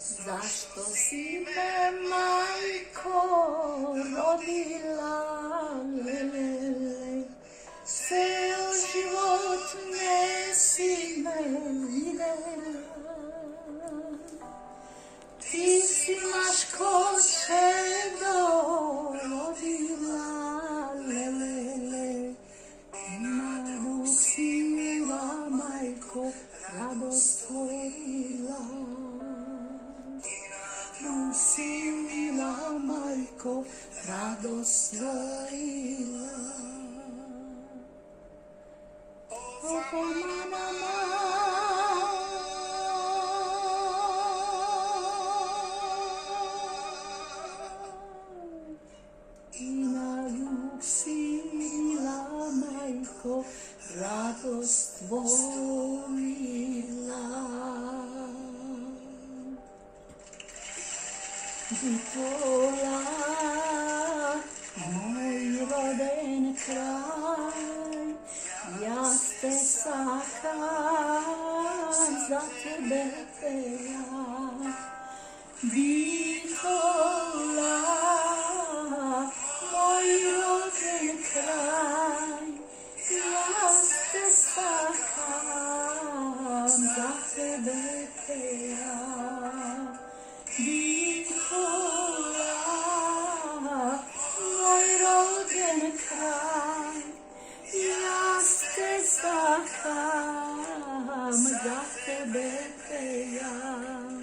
Zašto si me, majko, rodila, lelele, ceo život nesi me videla. Ti si maško čedo rodila, lelele, nadu si mila, majko, radost stvorila. Si mila, majko, radost stvorila. O, mama, i na ljub si mila, majko, radost stvorila. Bitola, moj roden kraj, ja te sakam, za tebe pevam. Bitola, moj roden kraj, ja te sakam, za tebe pevam. Moj roden kraj, ja te sakam, za tebe pejam.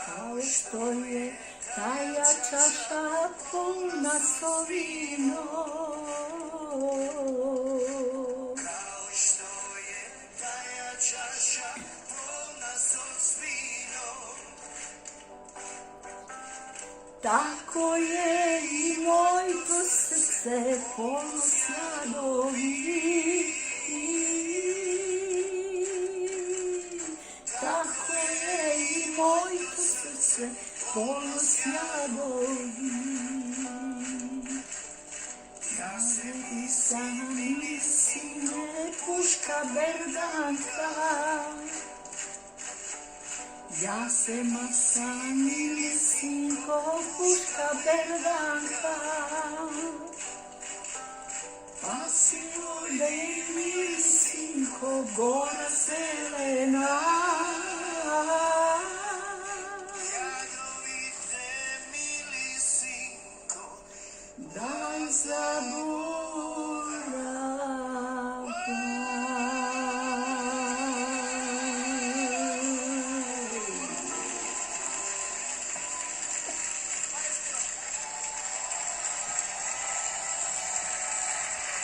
Kao što je taja čaša puna sovinom, kao što je taja čaša puna sovinom, tako je i moj to srce ponosna dobi. Tako je i moj to srce ponosna dobi. Ja ti sam ili sine puška berdanka, ja se masam ili sinko puška berdanka, pa si ovdje ili sinko gora se